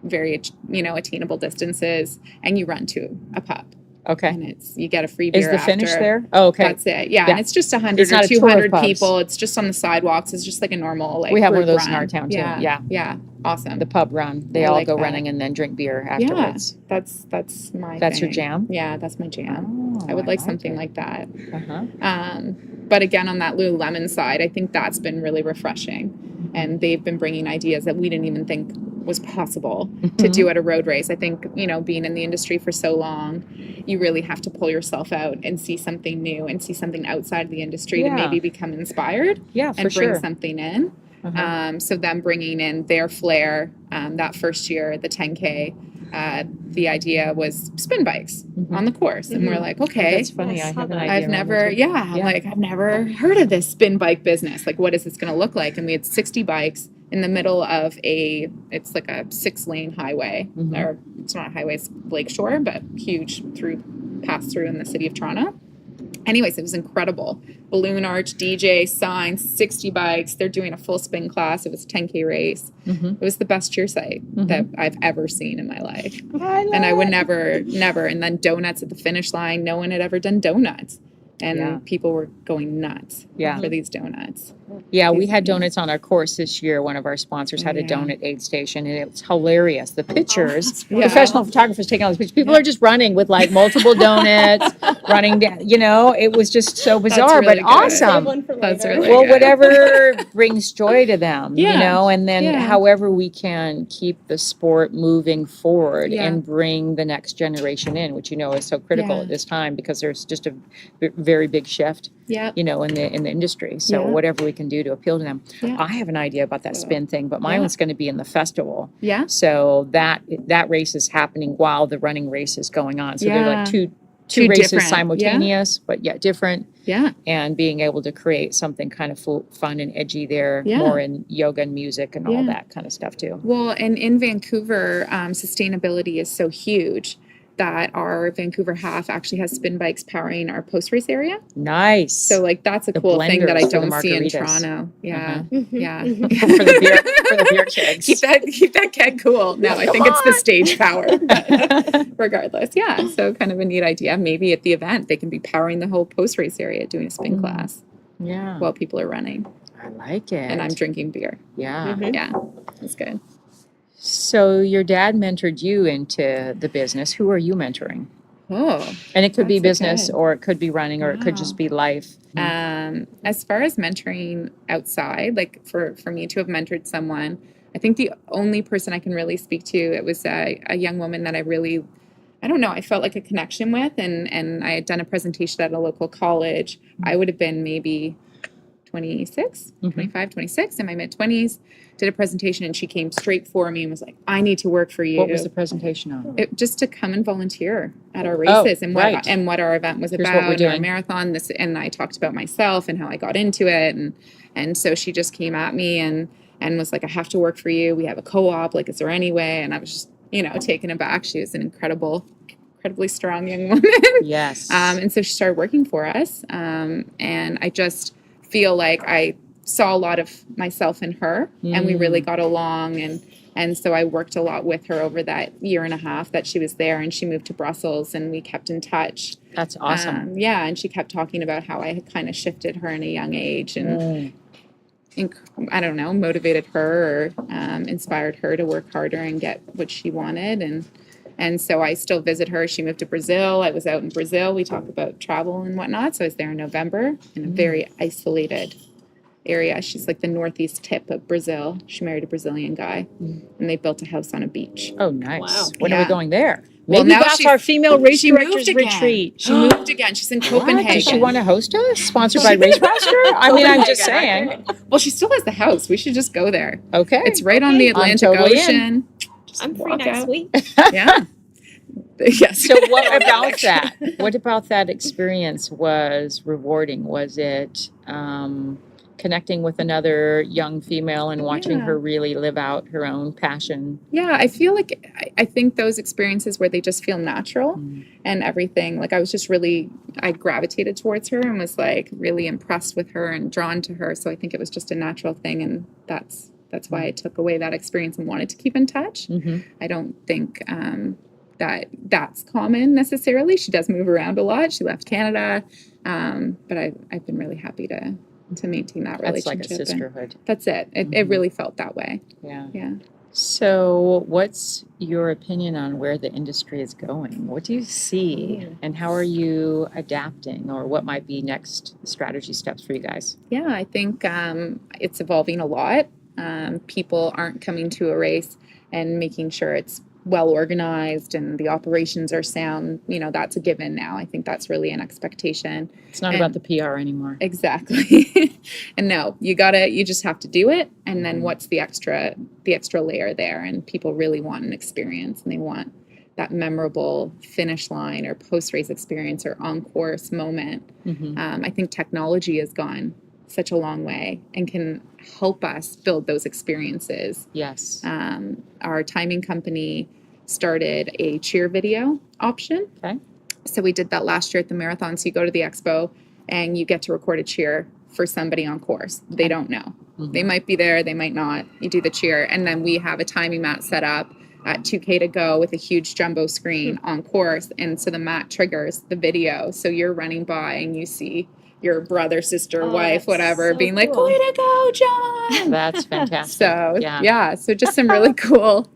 D: very, attainable distances, and you run to a pub.
C: Okay.
D: And you get a free beer
C: Is the finish
D: after.
C: there? Oh, okay.
D: That's it. Yeah.
C: Yeah.
D: And it's just 100
C: It's
D: or
C: not a tour of
D: 200
C: pubs.
D: people. It's just on the sidewalks. It's just like a normal, like,
C: We have one of
D: group
C: those in
D: run.
C: our town too.
D: Yeah.
C: Yeah.
D: Yeah. Awesome.
C: The pub run. They
D: I
C: all
D: like
C: go
D: that.
C: running and then drink beer afterwards.
D: Yeah. That's my
C: That's your
D: thing.
C: jam?
D: Yeah. That's my jam.
C: Oh,
D: I would like
C: it.
D: something like that.
C: Uh-huh.
D: But again, on that Lululemon side, I think that's been really refreshing. And they've been bringing ideas that we didn't even think was possible to do at a road race. I think, being in the industry for so long, you really have to pull yourself out and see something new and see something outside the industry to
C: Yeah.
D: maybe become inspired
C: Yeah, for
D: and bring
C: sure.
D: something in.
C: Uh-huh.
D: So them bringing in their flair that first year, the 10K, the idea was spin bikes on the course. And we're like, okay,
C: That's funny.
A: I
C: I
A: saw
C: have an
A: that.
C: idea.
D: I've
C: around
D: never,
C: there, too.
D: yeah, like I've never heard of this spin bike business. Like, what is this going to look like? And we had 60 bikes in the middle of it's like a 6-lane highway, or it's not a highway, it's Lakeshore, but huge pass through in the city of Toronto. Anyways, it was incredible. Balloon arch, DJ, signs, 60 bikes. They're doing a full spin class. It was a 10K race. It was the best cheer site that I've ever seen in my life. And I would never. And then donuts at the finish line. No one had ever done donuts. And people were going nuts for these donuts.
C: Yeah, we had donuts on our course this year. One of our sponsors had a donut aid station, and it was hilarious. The pictures, professional photographers taking all these pictures. People are just running with like multiple donuts, running down. It was just so bizarre,
D: really
C: but
D: good.
A: Save
C: awesome.
A: one for
D: That's
A: later.
D: really
C: Well,
D: good.
C: whatever brings joy to them, and then
D: Yeah.
C: however we can keep the sport moving forward
D: Yeah.
C: and bring the next generation in, which is so critical
D: Yeah.
C: at this time because there's just a very big shift,
D: Yeah.
C: in the industry. So
D: Yeah.
C: whatever we can do to appeal to them.
D: Yeah.
C: I have an idea about that spin thing, but mine
D: Yeah.
C: was going to be in the festival.
D: Yeah.
C: So that race is happening while the running race is going on. So they're
D: Yeah.
C: like two
D: Two
C: races
D: different,
C: simultaneous, but yet different.
D: Yeah.
C: And being able to create something kind of fun and edgy there,
D: Yeah.
C: more in yoga and music and all
D: Yeah.
C: that kind of stuff too.
D: Well, and in Vancouver, sustainability is so huge that our Vancouver half actually has spin bikes powering our post race area.
C: Nice.
D: So like that's a
C: The
D: cool thing that I
C: blenders for the
D: don't see in
C: margaritas.
D: Toronto. Yeah.
A: Mhm,
D: Yeah.
A: mhm.
C: for the beer kegs.
D: keep that keg cool. No, I think it's the stage power. But regardless, yeah. So kind of a neat idea. Maybe at the event they can be powering the whole post race area, doing a spin class
C: Yeah.
D: while people are running,
C: I like it.
D: and I'm drinking beer.
C: Yeah.
A: Mhm.
D: Yeah, that's good.
C: So your dad mentored you into the business. Who are you mentoring?
D: Oh,
C: And it could be
D: That's
C: business,
D: okay.
C: or it could be running, or it could
D: Wow.
C: just be life.
D: as far as mentoring outside, like for me to have mentored someone, I think the only person I can really speak to, it was a young woman that I don't know, I felt like a connection with, and I had done a presentation at a local college. I would have been maybe 26, 25, 26 in my mid 20s, did a presentation, and she came straight for me and was like, I need to work for you.
C: What was the presentation on?
D: Just to come and volunteer at our races, and what
C: right.
D: and what our event was
C: Here's what
D: about,
C: we're
D: and our
C: doing.
D: marathon. And I talked about myself and how I got into it, and so she just came at me and was like, I have to work for you. We have a co-op. Like, is there any way? And I was just taken aback. She was an incredibly strong young woman.
C: Yes.
D: And so she started working for us, and I just feel like I saw a lot of myself in her, and we really got along, and so I worked a lot with her over that year and a half that she was there, and she moved to Brussels, and we kept in touch.
C: That's awesome.
D: Yeah, and she kept talking about how I had kind of shifted her in a young age, and I don't know, motivated her or inspired her to work harder and get what she wanted, and so I still visit her. She moved to Brazil. I was out in Brazil. We talk about travel and whatnot. So I was there in November in a very isolated area. She's like the northeast tip of Brazil. She married a Brazilian guy, and they built a house on a beach.
C: Oh, nice.
A: Wow.
C: When are we
D: Yeah.
C: going there?
D: Well,
C: Maybe
D: now
C: that's
D: she's-
C: our female race
D: She
C: directors
D: moved again.
C: retreat.
D: She moved again. She's in Copenhagen.
C: Does she want to host us? Sponsored by Race Master? I mean, I'm just saying.
D: Well, she still has the house. We should just go there.
C: Okay.
D: It's right on the
C: I'm
D: Atlantic
C: totally in.
D: Ocean. Just
A: I'm free
D: walk
A: next
D: out.
A: week.
D: Yeah. Yes.
C: So what about that? What about that experience was rewarding? Was it connecting with another young female and watching
D: Yeah.
C: her really live out her own passion.
D: Yeah, I feel like I think those experiences where they just feel natural and everything, like I gravitated towards her and was like really impressed with her and drawn to her. So I think it was just a natural thing, and that's why I took away that experience and wanted to keep in touch. I don't think that's common necessarily. She does move around a lot. She left Canada, but I've been really happy to maintain that
C: That's
D: relationship.
C: like a
D: and
C: sisterhood.
D: that's it. It really felt that way.
C: Yeah.
D: Yeah.
C: So, what's your opinion on where the industry is going? What do you see, and how are you adapting, or what might be next strategy steps for you guys?
D: Yeah, I think it's evolving a lot. People aren't coming to a race and making sure it's well organized and the operations are sound. That's a given now. I think that's really an expectation.
C: It's not about the PR anymore.
D: Exactly. And no, you just have to do it. And then what's the extra layer there? And people really want an experience, and they want that memorable finish line or post-race experience or on-course moment. I think technology has gone such a long way and can help us build those experiences.
C: Yes.
D: Our timing company started a cheer video option.
C: Okay.
D: So we did that last year at the marathon. So you go to the expo and you get to record a cheer for somebody on course. They don't know. They might be there, they might not. You do the cheer, and then we have a timing mat set up at 2K to go with a huge jumbo screen on course. And so the mat triggers the video. So you're running by and you see your brother, sister, wife, whatever,
A: so
D: being like,
A: cool.
D: way to go, John.
C: That's fantastic.
D: So so just some really cool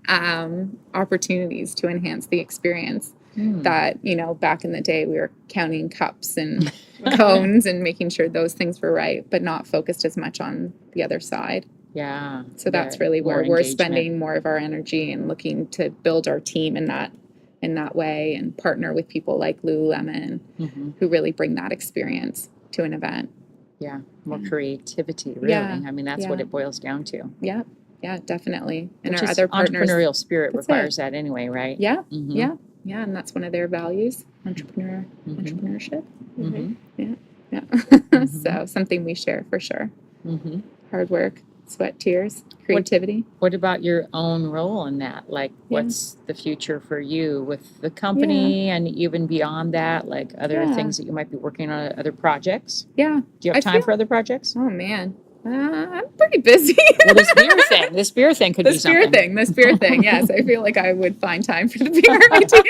D: opportunities to enhance the experience. That back in the day we were counting cups and cones and making sure those things were right, but not focused as much on the other side.
C: Yeah.
D: So that's really where we're spending more of our energy and looking to build our team in that way, and partner with people like Lululemon who really bring that experience to an event.
C: Yeah. More creativity, really.
D: Yeah.
C: I mean, that's what it boils down to.
D: Yeah. Yeah, definitely. And
C: Which
D: our
C: is
D: other partners.
C: entrepreneurial spirit
D: That's
C: requires that anyway, right?
D: Yeah.
C: Mhm.
D: Yeah. Yeah. And that's one of their values, entrepreneurship. Yeah. So something we share for sure. Hard work, sweat, tears, creativity.
C: What about your own role in that? Like, what's the future for you with the company and even beyond that, like other things that you might be working on, other projects?
D: Yeah.
C: Do you have time for other projects?
D: Oh, man. I'm pretty busy.
C: Well, the spear thing could be something.
D: The spear thing. Yes, I feel like I would find time for the beer idea.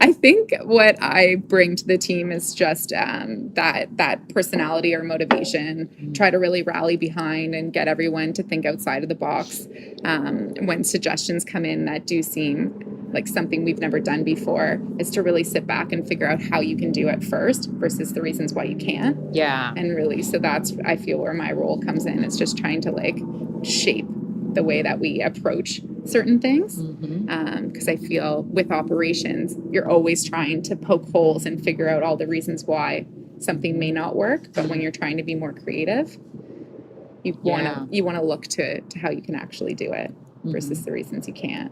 D: I think what I bring to the team is just that personality or motivation. Try to really rally behind and get everyone to think outside of the box. When suggestions come in that do seem like something we've never done before, is to really sit back and figure out how you can do it first versus the reasons why you can't.
C: Yeah.
D: And really, so that's, I feel, where my role comes in. It's just trying to like shape the way that we approach certain things. Because I feel with operations, you're always trying to poke holes and figure out all the reasons why something may not work. But when you're trying to be more creative, you want to look to how you can actually do it versus the reasons you can't.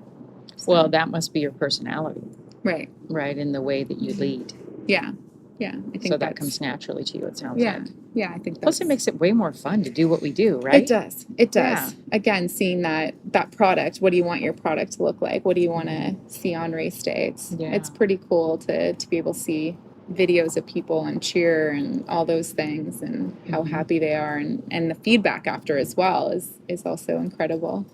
D: So.
C: Well, that must be your personality.
D: Right.
C: Right, in the way that you lead.
D: Yeah. Yeah. I think
C: so that comes naturally to you, it sounds like.
D: Yeah, I think
C: Plus, it makes it way more fun to do what we do, right?
D: It does. It does. Yeah. Again, seeing that product, what do you want your product to look like? What do you want to see on race day? It's pretty cool to be able to see videos of people and cheer and all those things and how happy they are. And the feedback after as well is also incredible.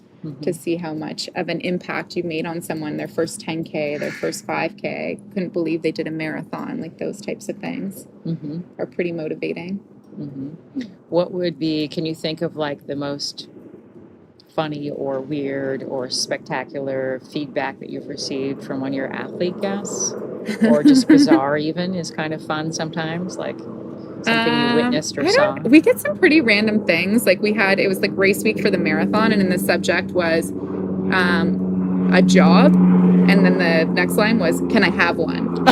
D: To see how much of an impact you've made on someone, their first 10K, their first 5K, couldn't believe they did a marathon, like those types of things are pretty motivating.
C: What would be, can you think of like the most funny or weird or spectacular feedback that you've received from one of your athlete guests? Or just bizarre even is kind of fun sometimes, like something you witnessed or saw?
D: We get some pretty random things. Like it was like race week for the marathon, and then the subject was a job, and then the next line was, "Can I have one?"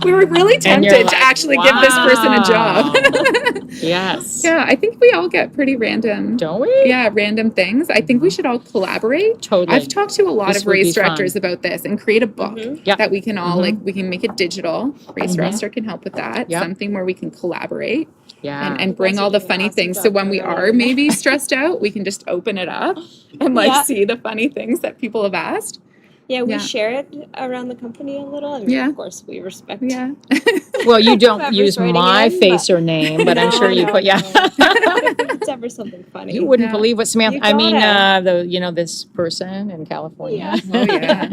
D: We were really
C: And you're
D: tempted
C: like,
D: to actually give this person a job.
C: wow. Yes.
D: Yeah, I think we all get pretty random.
C: Don't we?
D: Yeah, random things. I think we should all collaborate.
C: Totally.
D: I've talked to a lot
C: This
D: of
C: would be
D: race directors
C: fun.
D: about this and create a book
C: Yeah.
D: that we can all
C: Mhm.
D: like. We can make it digital. Race
C: Mhm.
D: roster can help with that.
C: Yep.
D: Something where we can collaborate
C: Yeah.
D: and bring
A: Guys are
D: all the
A: doing an
D: funny
A: awesome
D: things.
A: job
D: So when we
A: promoting
D: are
A: that.
D: maybe stressed out, we can just open it up and like
A: Yeah.
D: see the funny things that people have asked.
A: Yeah, we
D: Yeah.
A: share it around the company a little. I mean,
D: Yeah.
A: of course, we respect.
D: Yeah.
C: Well, you don't
A: Whoever's
C: use
A: writing
C: my
A: in,
C: face
A: but-
C: or name, but I'm
A: No,
C: sure you
A: no,
C: put, yeah.
A: no. If it's ever something funny.
C: You wouldn't
D: Yeah.
C: believe what Samantha,
A: You
C: I mean,
A: gotta.
C: this person in California.
A: Yeah.
D: Oh yeah.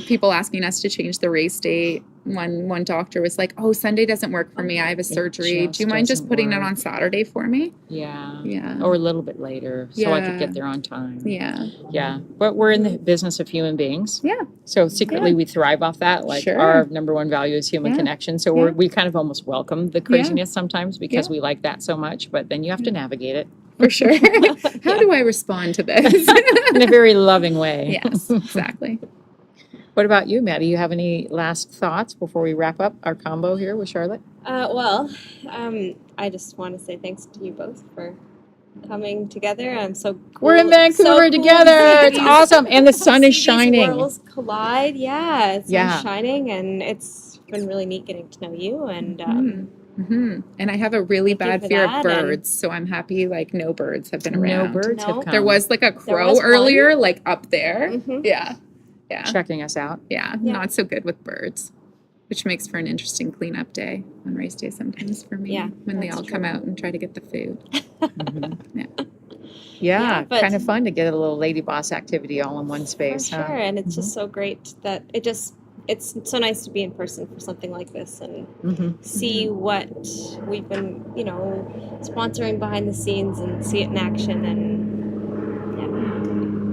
D: People asking us to change the race date. One doctor was like, "Oh, Sunday doesn't work for me. I have a surgery. Do
C: just
D: you mind just
C: doesn't
D: putting it
C: work.
D: on Saturday for me?"
C: Yeah.
D: Yeah.
C: Or a little bit later, so I could
D: Yeah.
C: get there on time.
D: Yeah.
C: Yeah. But we're in the business of human beings.
D: Yeah.
C: So secretly
D: Yeah.
C: we thrive off that. Like
D: Sure.
C: our number one value is human
D: Yeah.
C: connection. So
D: Yeah.
C: we kind of almost welcome the craziness sometimes because we like that so much, but then you have to navigate it
D: For sure. How do I respond to this?
C: in a very loving way.
D: Yes, exactly.
C: What about you, Maddie? You have any last thoughts before we wrap up our combo here with Charlotte?
A: I just want to say thanks to you both for coming together. I'm so cool.
C: We're in
A: so
C: Vancouver
A: cool
C: together.
A: to see
C: It's
A: these-
C: awesome. And the sun is
A: see these
C: shining.
A: worlds collide. Yeah, it's
C: Yeah.
A: shining, and it's been really neat getting to know you. And
D: And I have a really
A: Thank you
D: bad
A: for
D: fear of
A: that, and-
D: birds, so I'm happy like no birds have been
C: No
D: around.
C: birds
A: No.
C: have come.
D: There was like a crow
A: was one.
D: earlier, like up there.
A: Mhm.
D: Yeah. Yeah.
C: checking us out.
D: Yeah.
A: Yeah.
D: Not so good with birds, which makes for an interesting cleanup day on race day sometimes for me.
A: Yeah,
D: when they
A: that's
D: all
A: true.
D: come out and try to get the food.
C: Mhm.
D: Yeah.
C: Yeah,
A: Yeah, but-
C: kind of fun to get a little lady boss activity all in one
A: for
C: space.
A: sure,
C: Huh?
A: and it's just so great that it's so nice to be in person for something like this and
C: Mhm.
A: see what we've been, sponsoring behind the scenes and see it in action. And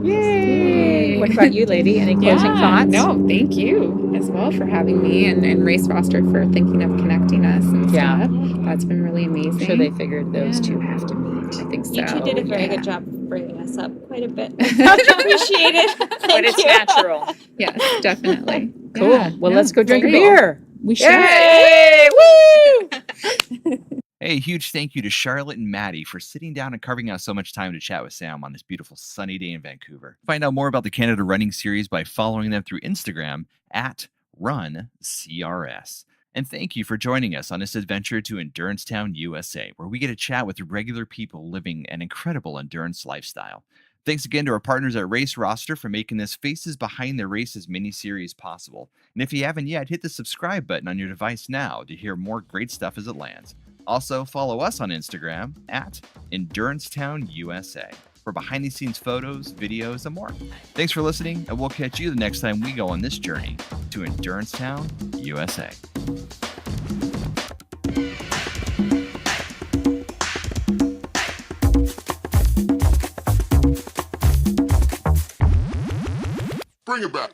C: Yay! What about you, lady? Any closing thoughts?
D: No, thank you as well for having me and Race Roster for thinking of connecting us and
C: Yeah.
D: stuff. That's been really amazing.
C: I'm sure they figured those
D: Yeah.
C: two have to meet.
D: I think so.
A: you two did a very
D: yeah.
A: good job of bringing us up quite a bit. Much appreciated.
C: But it's natural.
D: Yes, definitely.
C: Cool.
D: Yeah,
C: Well,
D: no,
C: let's go drink a
D: great.
C: beer.
D: We should.
C: Yay! Woo!
B: Hey, huge thank you to Charlotte and Maddie for sitting down and carving out so much time to chat with Sam on this beautiful sunny day in Vancouver. Find out more about the Canada Running Series by following them through Instagram at RunCRS. And thank you for joining us on this adventure to Endurance Town, USA, where we get to chat with regular people living an incredible endurance lifestyle. Thanks again to our partners at Race Roster for making this Faces Behind the Races mini-series possible. And if you haven't yet, hit the subscribe button on your device now to hear more great stuff as it lands. Also, follow us on Instagram at Endurance Town USA for behind-the-scenes photos, videos, and more. Thanks for listening, and we'll catch you the next time we go on this journey to Endurance Town, USA.
E: Bring it back.